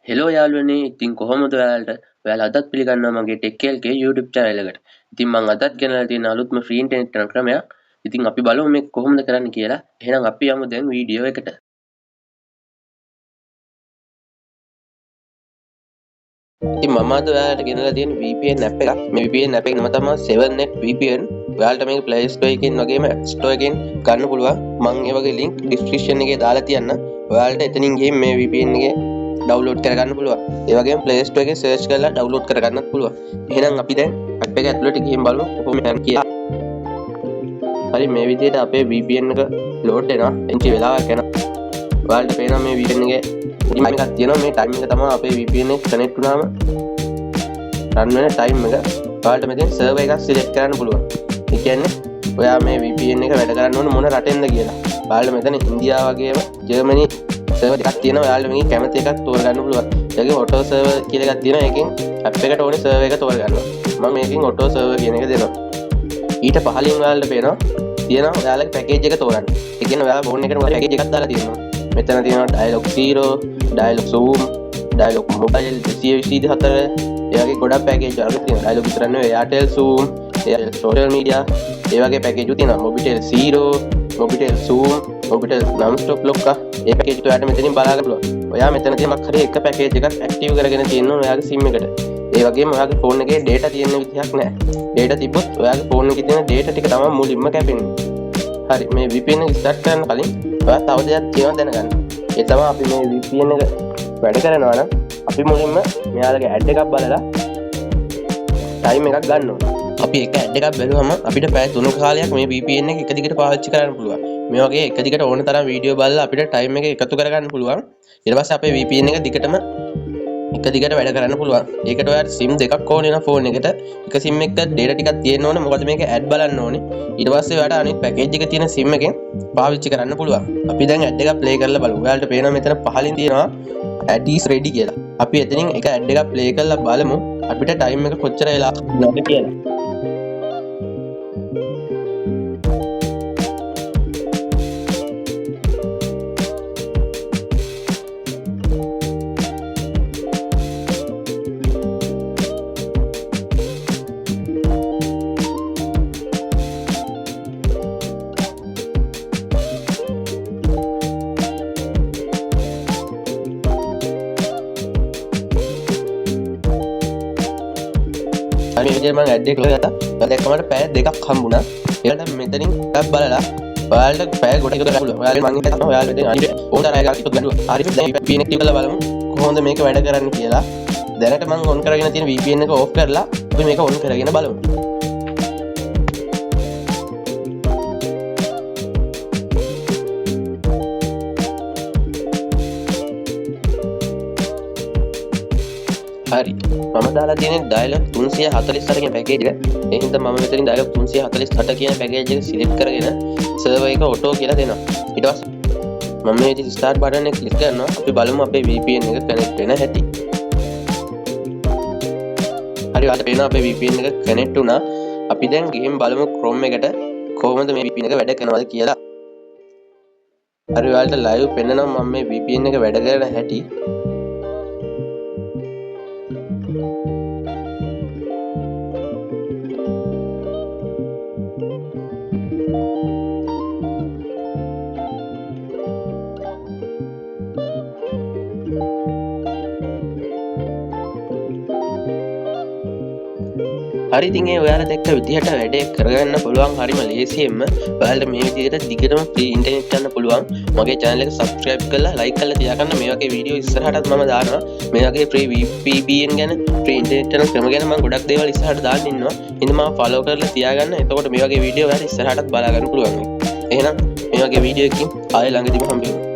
Hello යාළුවනේ ඉතින් කොහොමද ඔයාලා අදත් පිළිගන්නවා මගේ ටෙක් YouTube channel එකට. ඉතින් මම අදත් ගෙනලා තියෙන අලුත්ම ෆ්‍රී ඉන්ටර්නෙට් යන ක්‍රමයක්. ඉතින් අපි බලමු මේක කොහොමද කරන්න කියලා. එහෙනම් අපි යමු දැන් වීඩියෝ එකට. ඉතින් මම අද ඔයාලට ගෙනලා තියෙන VPN app එකක්. මේ VPN app එක නම තමයි 7net VPN. ඔයාලට මේක Play Store එකකින් වගේම App Store එකකින් ගන්න පුළුවන්. මම ඒ වගේ link description එකේ දාලා තියන්න. ඔයාලට එතනින් ගිහින් මේ VPN එකේ ඩවුන්ලෝඩ් කරගන්න පුළුවන්. ඒ වගේම Play Store එකේ සර්ච් කරලා ඩවුන්ලෝඩ් කරගන්නත් පුළුවන්. එහෙනම් අපි දැන් app එක ඇතුළට ගිහින් බලමු කොහොමද යන්නේ කියලා. හරි මේ විදිහට අපේ VPN එක ලෝඩ් වෙනවා. එන්ටි වෙලාවක් යනවා. ඔයාලට පේනවා මේ VPN එකේ ටයිම් එකක් තියෙනවා. මේ ටයිම් එක තමයි අපේ VPN එක කනෙක්ට් වුණාම රන් වෙන ටයිම් එක. ඔයාලට මෙතෙන් සර්වර් එකක් සිලෙක්ට් කරන්න පුළුවන්. ඒ කියන්නේ ඔයා මේ VPN එක වැඩ කරන්න ඕන මොන රටෙන්ද කියලා. ඔයාලට මෙතන ඉන්දියාව වගේම ජර්මනි සර්වර් එකක් තියෙනවා. ඔයාලට මේකේ කැමති එකක් තෝරගන්න පුළුවන්. ඒකේ ඔටෝ සර්වර් කියලා එකක් තියෙනවා. ඒකෙන් ඇප් එකට ඕනේ සර්වර් එක තෝරගන්නවා. මම මේකෙන් ඔටෝ සර්වර් කියන එක දෙනවා. ඊට පහලින් ඔයාලට පේනවා ඔයාලගේ පැකේජ් එක තෝරන්න. ඒ කියන්නේ ඔයාලා ෆෝන් එකට මොකද පැකේජ් එකක් දාලා තියෙනවා. මෙතන තියෙනවා Dialog 0, Dialog Zoom, Dialog Mobile 224. ඒ වගේ ගොඩක් පැකේජ් වල තියෙනවා. Dialog විතර නෙවෙයි Airtel Zoom, Airtel Social Media, ඒ වගේ පැකේජ් තියෙනවා. Mobitel 0, Mobitel Zoom, Mobitel Non-Stop Lock. ඒ පැකේජ් එක ඔයාලට මෙතනින් බලා ගන්න පුළුවන්. ඔයා මෙතන තියෙන මොකක් හරි එක පැකේජ් එකක් ඇක්ටිව් කරගෙන තියෙන්න ඕන ඔයාගේ SIM එකට. ඒ වගේම ඔයාගේ ෆෝන් එකේ data තියෙන විදිහක් නැහැ. data තිබ්බොත් ඔයාගේ ෆෝන් එකේ තියෙන data ටික තමයි මුලින්ම කැපෙන්නේ. හරි මේ VPN එක ස්ටාර්ට් කරන්න කලින් ඔයා තව දෙයක් තියෙනවා දැනගන්න. ඒ තමයි අපි මේ VPN එක වැඩ කරනවා නම් අපි මුලින්ම මෙයාලගේ ඇඩ් එකක් බලලා ටයිම් එකක් ගන්න ඕන. අපි එක ඇඩ් එකක් බැලුවම අපිට පැය 3ක කාලයක් මේ VPN එක එක දිගට පාවිච්චි කරන්න පුළුවන්. මේ වගේ එක දිගට ඕන තරම් වීඩියෝ බලලා අපිට ටයිම් එක එකතු කරගන්න පුළුවන්. ඊට පස්සේ අපේ VPN එක දිගටම එක දිගට වැඩ කරන්න පුළුවන්. ඒකට ඔයාලට SIM දෙකක් ඕනේ වෙන ෆෝන් එකට. එක SIM එකක data ටිකක් තියෙන්න ඕනේ. මොකද මේක ඇඩ් බලන්න ඕනේ. ඊට පස්සේ ඔයාලට අනිත් පැකේජ් එක තියෙන SIM එකෙන් පාවිච්චි කරන්න පුළුවන්. අපි දැන් ඇඩ් එකක් ප්ලේ කරලා බලමු. ඔයාලට පේනවා මෙතන පහලින් තියෙනවා ad is ready කියලා. අපි එතනින් එක ඇඩ් එකක් ප්ලේ කරලා බලමු අපිට ටයිම් එක කොච්චර වෙලා යනවද කියලා. හරි මේ විදිහට මම ඇඩ් එක ගත්තා. දැක්කම මට පැය දෙකක් හම්බුණා. ඒකට මෙතනින් ටැබ් බලලා ඔයාලට පැය ගොඩ එකතු කරන්න පුළුවන්. ඔයාලට මම හිතනවා ඔයාලට මෙතන අනිත් ඕන තරම් එකක් එකතු කරන්න. හරි දැන් VPN එක ටිකලා බලමු කොහොමද මේක වැඩ කරන්නේ කියලා. දැනට මම ඔන් කරගෙන තියෙන VPN එක ඕෆ් කරලා අපි මේක ඔන් කරගෙන බලමු. හරි මම දාලා තියෙන Dialog 348 කියන පැකේජ් එක. ඒ හින්දා මම මෙතනින් Dialog 348 කියන පැකේජ් එක සිලෙක්ට් කරගෙන සර්වර් එක ඔටෝ කියලා දෙනවා. ඊට පස්සේ මම මේ ඉතින් ස්ටාර්ට් බටන් එක ක්ලික් කරනවා. අපි බලමු අපේ VPN එක කනෙක්ට් වෙන හැටි. හරි ඔයාලට පේනවා අපේ VPN එක කනෙක්ට් වුණා. අපි දැන් ගිහින් බලමු Chrome එකට කොහොමද මේ VPN එක වැඩ කරනවද කියලා. හරි ඔයාලට live පෙන්නනවා මම මේ VPN එක වැඩ කරන හැටි. හරි ඉතින් ඒ ඔයාලා දැක්ක විදිහට වැඩේ කරගන්න පුළුවන් හරිම ලේසියෙන්ම. ඔයාලට මේ විදිහට දිගටම ෆ්‍රී ඉන්ටර්නෙට් ගන්න පුළුවන්. මගේ channel එක subscribe කරලා like කරලා තියාගන්න. මේ වගේ වීඩියෝ ඉස්සරහටත් මම දානවා. මේ වගේ free VPN ගැන free ඉන්ටර්නෙට් යන ක්‍රම ගැන මම ගොඩක් දේවල් ඉස්සරහට දාන්න ඉන්නවා. ඉතින් මම follow කරලා තියාගන්න. එතකොට මේ වගේ වීඩියෝ ඔයාලා ඉස්සරහටත් බලා ගන්න පුළුවන්. එහෙනම් මේ වගේ වීඩියෝ එකකින් ආයෙ ළඟදීම හම්බෙමු.